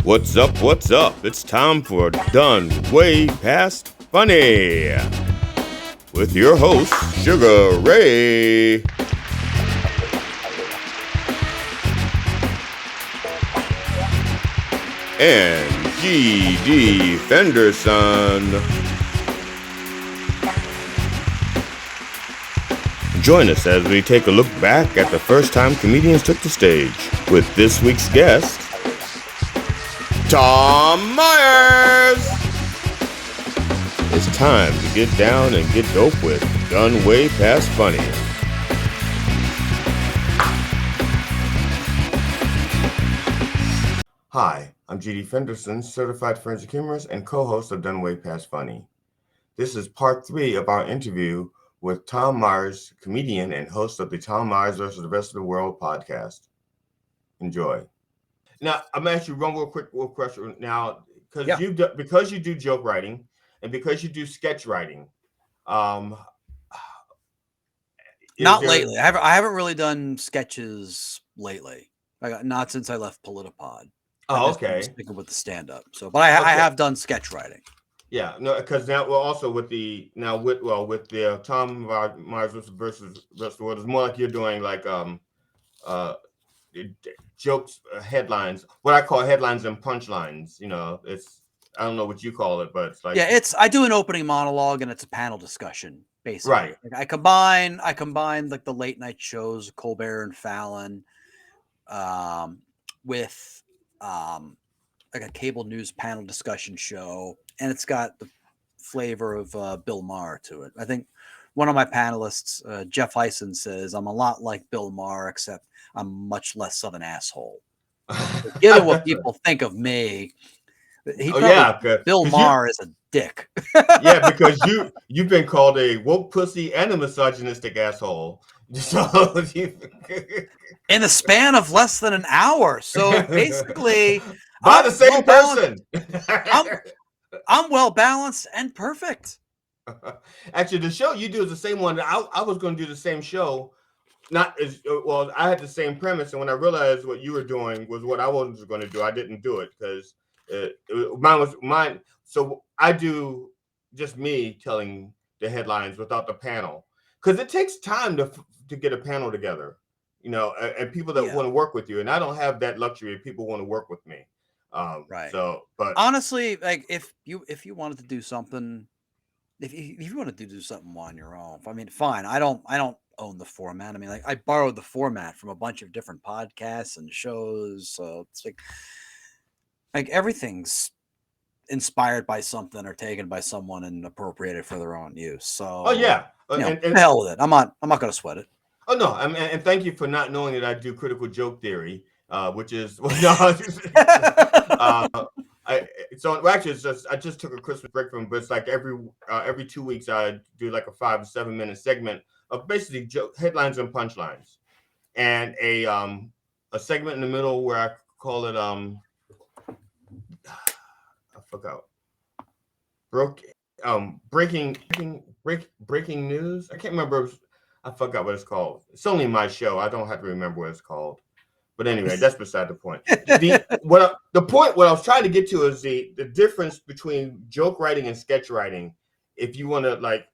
What's up? What's up? It's time for Done Way Past Funny with your host, Sugar Ray. And GD Fenderson. Join us as we take a look back at the first time comedians took the stage with this week's guest, Tom Myers. It's time to get down and get dope with Done Way Past Funny. Hi, I'm GD Fenderson, certified forensic humorist and co-host of Done Way Past Funny. This is part 3 of our interview with Tom Myers, comedian and host of the Tom Myers vs. the Rest of the World podcast. Enjoy. Now, I'm going to ask you one more quick question now, because you do joke writing and because you do sketch writing. Not lately. I haven't really done sketches lately. Not since I left Politipod. Oh, okay. Sticking with the stand-up. So, but I have done sketch writing. Yeah, no, because now we're also with the Tom Myers versus the rest of the world. It's more like you're doing like jokes, headlines, what I call headlines and punchlines. You know, it's, I don't know what you call it, but it's like, yeah, I do an opening monologue and it's a panel discussion basically. Right. Like I combine like the late night shows, Colbert and Fallon, with like a cable news panel discussion show, and it's got the flavor of Bill Maher to it. I think one of my panelists, Jeff Heisen, says I'm a lot like Bill Maher, except I'm much less of an asshole. Given what people think of me, Bill Maher is a dick. Yeah, because you've been called a woke pussy and a misogynistic asshole. So in the span of less than an hour. So basically, by the same person. I'm well balanced and perfect. Actually, the show you do is the same one. I was going to do the same show. Not as well. I had the same premise, and when I realized what you were doing was what I wasn't going to do, I didn't do it because mine was mine. So I do just me telling the headlines without the panel, because it takes time to get a panel together, you know, and people that want to work with you. And I don't have that luxury of people want to work with me. Right. So, but honestly, like if you wanted to do something, if you wanted to do something on your own, I mean, fine. I don't own the format. I mean, like I borrowed the format from a bunch of different podcasts and shows. So it's like everything's inspired by something or taken by someone and appropriated for their own use. So, and hell with it. I'm not going to sweat it. Oh no, and thank you for not knowing that I do critical joke theory, which is actually it's just I just took a Christmas break from, but it's like every 2 weeks I do like a 5 to 7 minute segment of basically headlines and punchlines, and a segment in the middle where I call it I forgot breaking news. I can't remember. I forgot what it's called. It's only my show. I don't have to remember what it's called. But anyway, that's beside the point. What I was trying to get to is the difference between joke writing and sketch writing. If you want to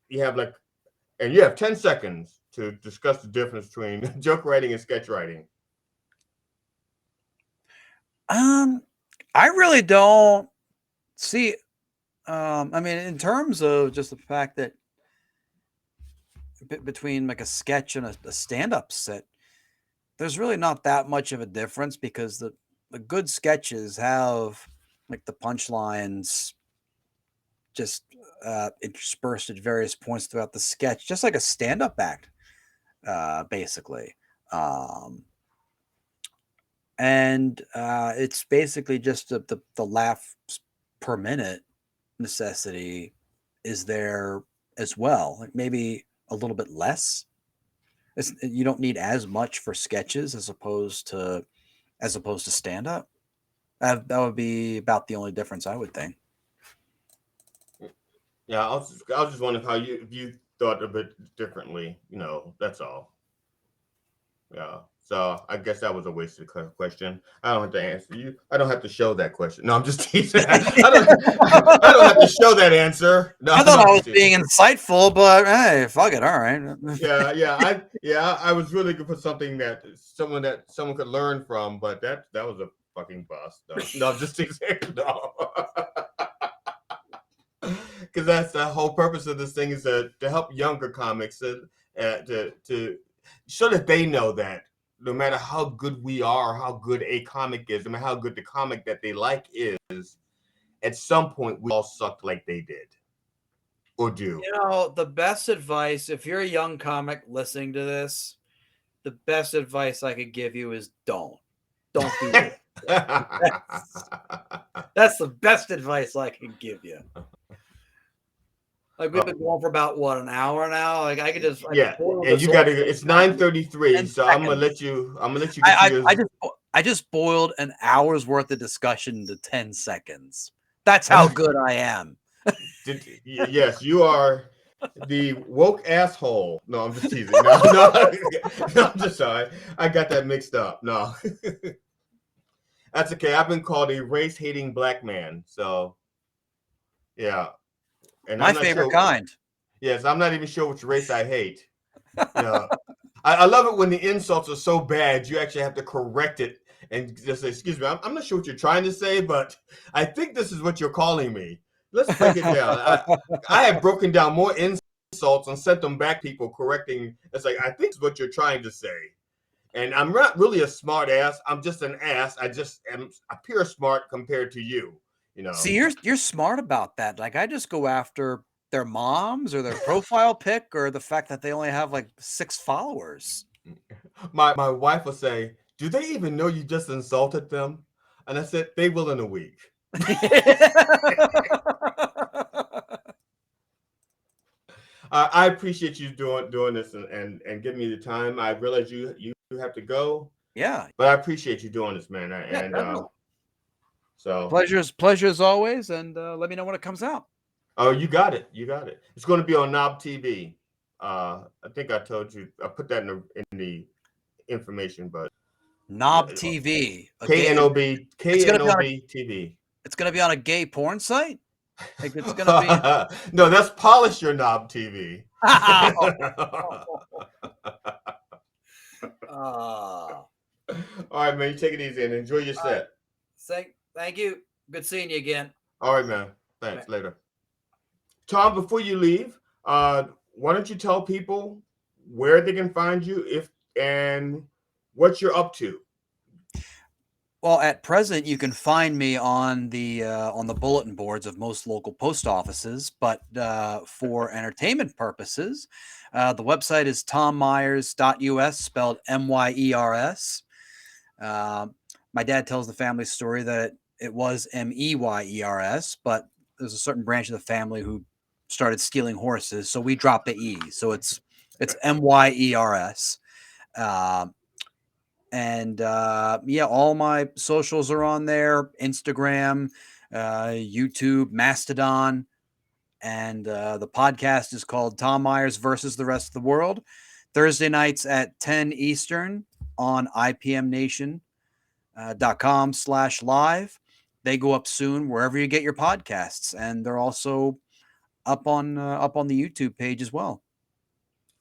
you have 10 seconds to discuss the difference between joke writing and sketch writing. I really don't see. I mean, in terms of just the fact that between like a sketch and a stand-up set, there's really not that much of a difference, because the good sketches have like the punchlines just interspersed at various points throughout the sketch, just like a stand-up act, basically. And it's basically just the laugh per minute necessity is there as well. Like maybe a little bit less. You don't need as much for sketches as opposed to stand up. That would be about the only difference, I would think. Yeah, I was just wondering if you thought a bit differently. You know, that's all. Yeah. So I guess that was a wasted question. I don't have to answer you. I don't have to show that question. No, I'm just teasing. I don't. I don't have to show that answer. No, I no, thought I'm I just was teasing. being insightful, but hey, fuck it. All right. I was really good for something that someone could learn from, but that was a fucking bust. No, no, I'm just teasing. No. Because that's the whole purpose of this thing is to help younger comics to so that they know that no matter how good we are, or how good a comic is, no matter how good the comic that they like is, at some point we all sucked like they did or do. You know, the best advice, if you're a young comic listening to this, the best advice I could give you is don't do it. That's the best advice I can give you. Like we've been going for about what, an hour now. Like I could boil and this you whole got to. thing It's down to 9:33, 10 so seconds. I'm gonna let you get to your. I just boiled an hour's worth of discussion into 10 seconds. That's how good I am. Yes, you are the woke asshole. No, I'm just teasing. No, no, no, I'm just sorry. I got that mixed up. No, that's okay. I've been called a race hating black man. So yeah, and My I'm not favorite sure. kind. Yes, I'm not even sure which race I hate. Yeah, I love it when the insults are so bad you actually have to correct it and just say, "Excuse me, I'm not sure what you're trying to say, but I think this is what you're calling me. Let's break it down." I have broken down more insults and sent them back people correcting. It's like I think it's what you're trying to say, and I'm not really a smart ass. I'm just an ass. I just am appear smart compared to you. You know. See, you're smart about that. Like I just go after their moms or their profile pic or the fact that they only have like 6 followers. My wife will say, "Do they even know you just insulted them?" And I said, "They will in a week." I appreciate you doing this and giving me the time. I realize you have to go, Yeah. but I appreciate you doing this, man. Yeah, And definitely. so, Pleasure as always, and let me know when it comes out. oh, you got it, you got it. It's going to be on Knob TV. I think I told you. I put that in the information, but Knob TV. KNOB It's gonna be on a KNOB TV. it's gonna be on a gay porn site? Like it's gonna be No, that's Polish Your Knob TV. Ah. All right, man. You take it easy and enjoy your All right. set. Thank you. Good seeing you again. All right, man. Thanks. Later. Tom, before you leave, why don't you tell people where they can find you and what you're up to? Well, at present, you can find me on the bulletin boards of most local post offices. But for entertainment purposes, the website is tommyers.us, spelled Myers. My dad tells the family story that it was Meyers, but there's a certain branch of the family who started stealing horses, so we dropped the E. So it's Myers. Yeah, all my socials are on there: Instagram, YouTube, Mastodon, and the podcast is called Tom Myers versus the Rest of the World. Thursday nights at 10 Eastern on ipmnation.com/live. They go up soon wherever you get your podcasts, and they're also up on the YouTube page as well.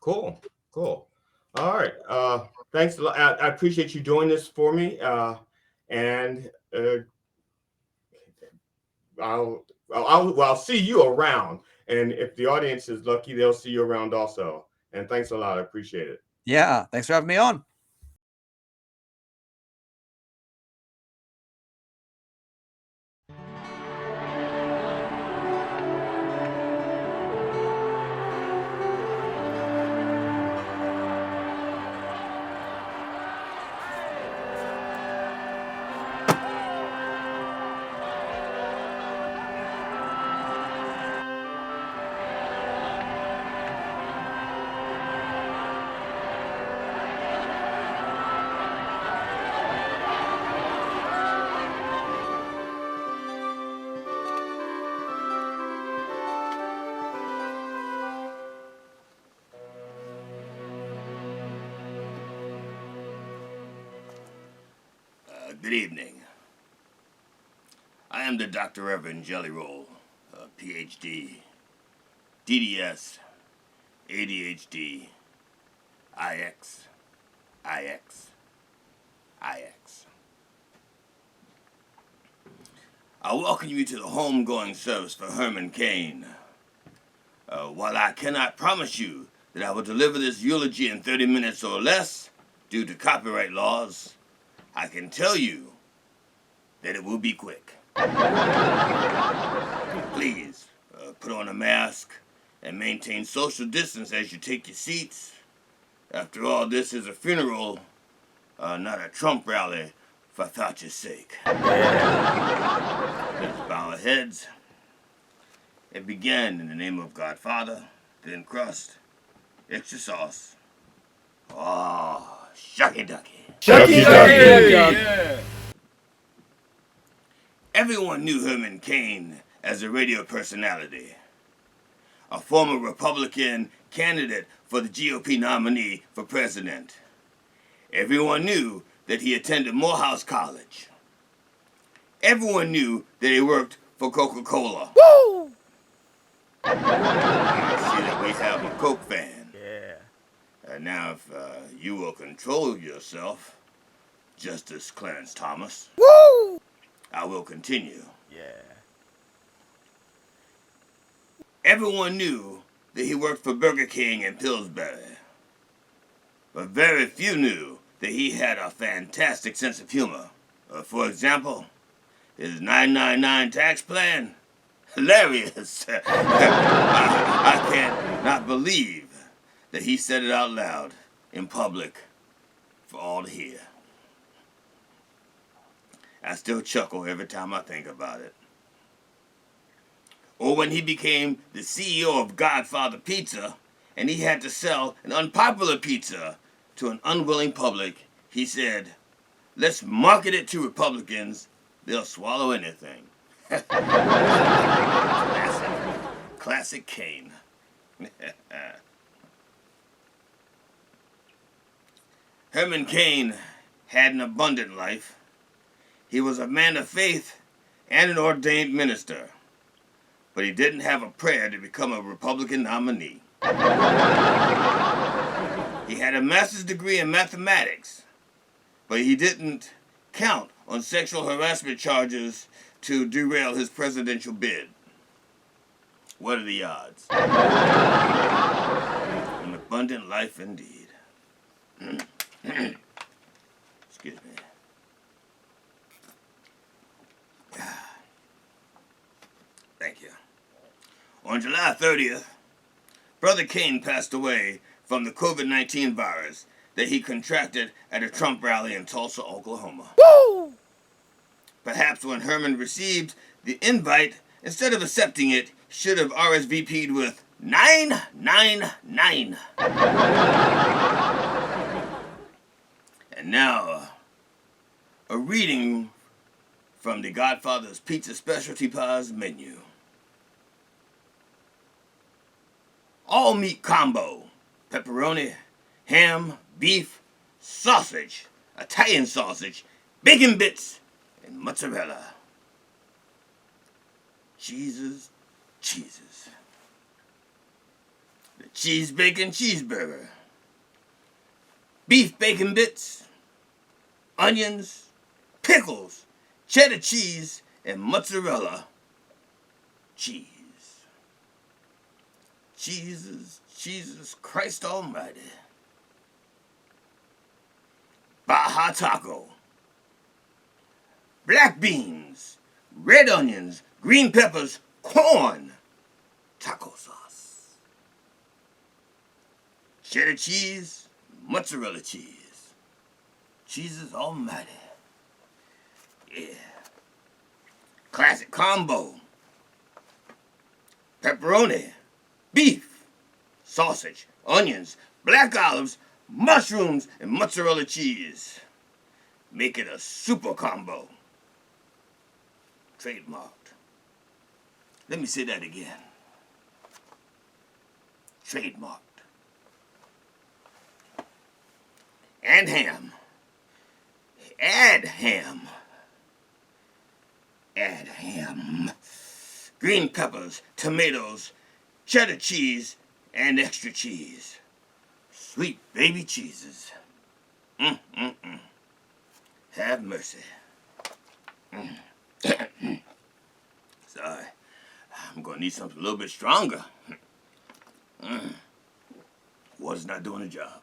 Cool. Cool. All right. Thanks a lot. I appreciate you doing this for me. And I'll see you around. And if the audience is lucky, they'll see you around also. And thanks a lot. I appreciate it. Yeah, thanks for having me on. Good evening. I am the Dr. Reverend Jelly Roll, PhD, DDS, ADHD, IX, IX, IX. I welcome you to the homegoing service for Herman Cain. While I cannot promise you that I will deliver this eulogy in 30 minutes or less due to copyright laws, I can tell you that it will be quick. Please, put on a mask and maintain social distance as you take your seats. After all, this is a funeral, not a Trump rally, for Thatcher's sake. Let's bow our heads and begin in the name of God Father, thin crust, extra sauce. Oh, shucky ducky. Shucky Ducky! Yeah. Everyone knew Herman Cain as a radio personality, a former Republican candidate for the GOP nominee for president. Everyone knew that he attended Morehouse College. Everyone knew that he worked for Coca-Cola. Woo! I see that we have a Coke fan. Yeah. Now, if you will control yourself, Justice Clarence Thomas, Woo! I will continue. Yeah. Everyone knew that he worked for Burger King in Pillsbury, but very few knew that he had a fantastic sense of humor. For example, his 999 tax plan, hilarious. I can't not believe that he said it out loud in public for all to hear. I still chuckle every time I think about it. Or when he became the CEO of Godfather Pizza and he had to sell an unpopular pizza to an unwilling public, he said, "Let's market it to Republicans. They'll swallow anything." Classic Cain. Herman Cain had an abundant life. He was a man of faith and an ordained minister, but he didn't have a prayer to become a Republican nominee. He had a master's degree in mathematics, but he didn't count on sexual harassment charges to derail his presidential bid. What are the odds? An abundant life indeed. Excuse me. Thank you. On July 30th, Brother Cain passed away from the COVID-19 virus that he contracted at a Trump rally in Tulsa, Oklahoma. Woo! Perhaps when Herman received the invite, instead of accepting it, he should have RSVP'd with 999. And now, a reading from the Godfather's Pizza Specialty Pies menu. All meat combo, pepperoni, ham, beef, sausage, Italian sausage, bacon bits, and mozzarella. Cheeses. The cheese bacon cheeseburger. Beef bacon bits, onions, pickles, cheddar cheese, and mozzarella cheese. Jesus Christ Almighty. Baja taco. Black beans, red onions, green peppers, corn, taco sauce. Cheddar cheese, mozzarella cheese. Jesus Almighty. Yeah. Classic combo. Pepperoni, beef, sausage, onions, black olives, mushrooms, and mozzarella cheese. Make it a super combo. Trademarked. Let me say that again. Trademarked. And ham. Add ham. Add ham. Green peppers, tomatoes, cheddar cheese, and extra cheese. Sweet baby cheeses. Have mercy. Sorry. I'm gonna need something a little bit stronger. Water's not doing the job.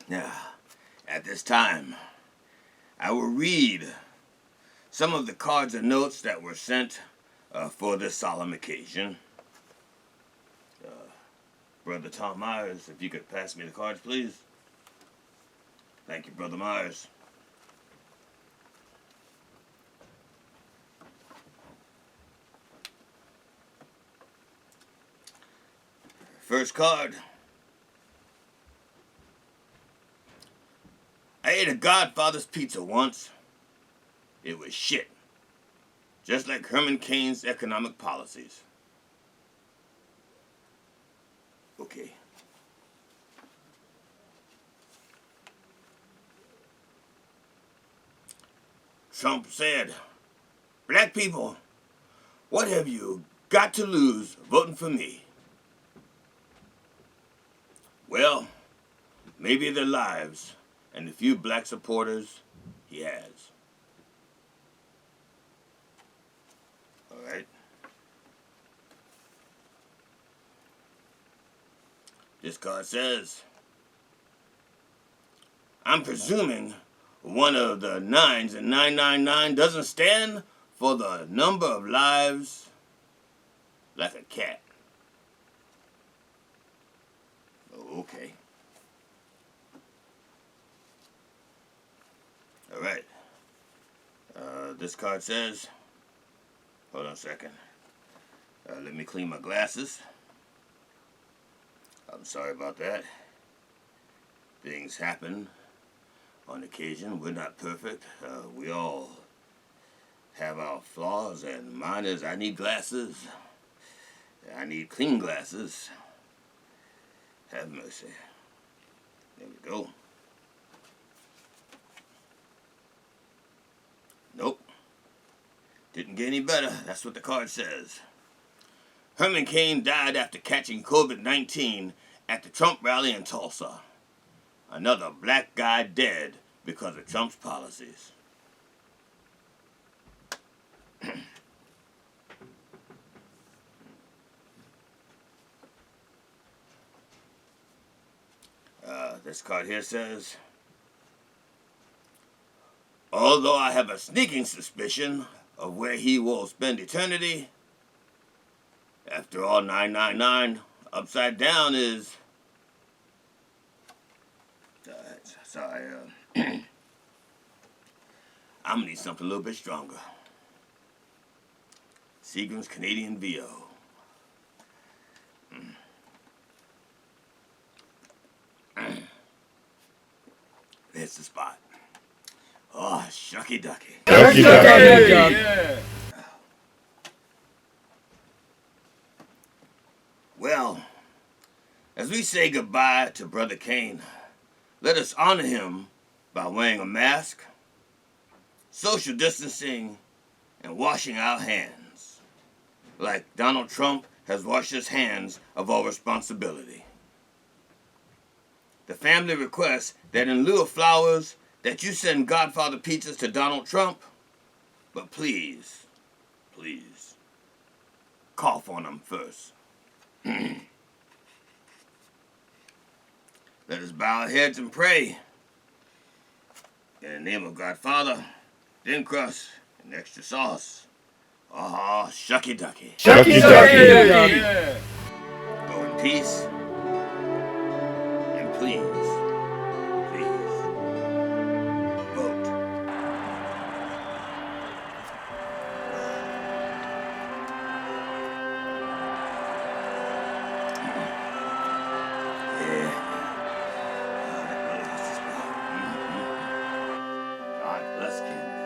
Now, at this time, I will read some of the cards and notes that were sent for this solemn occasion. Brother Tom Myers, if you could pass me the cards, please. Thank you, Brother Myers. First card. I ate a Godfather's pizza once. It was shit. Just like Herman Cain's economic policies. Okay. Trump said, "Black people, what have you got to lose voting for me?" Well, maybe their lives and the few black supporters he has. All right. This card says, "I'm presuming one of the 9s in 999 doesn't stand for the number of lives like a cat." Okay. All right. This card says, hold on a second. Let me clean my glasses. I'm sorry about that. Things happen on occasion. We're not perfect. We all have our flaws, and mine is I need glasses. I need clean glasses. Have mercy. There we go. Nope. Didn't get any better. That's what the card says. Herman Cain died after catching COVID-19 at the Trump rally in Tulsa. Another black guy dead because of Trump's policies. This card here says, although I have a sneaking suspicion of where he will spend eternity, after all, 999 upside down is... Sorry, I'm gonna need something a little bit stronger. Seagram's Canadian VO. There's the spot. Oh, shucky ducky. Shucky ducky. Well, as we say goodbye to Brother Cain, let us honor him by wearing a mask, social distancing, and washing our hands, like Donald Trump has washed his hands of all responsibility. The family requests that in lieu of flowers, that you send Godfather pizzas to Donald Trump, but please, please, cough on them first. Let us bow our heads and pray. In the name of Godfather, thin crust, and extra sauce. Ah, shucky ducky. Shucky ducky. Go in peace. And please, please, vote. Yeah. God bless Canada.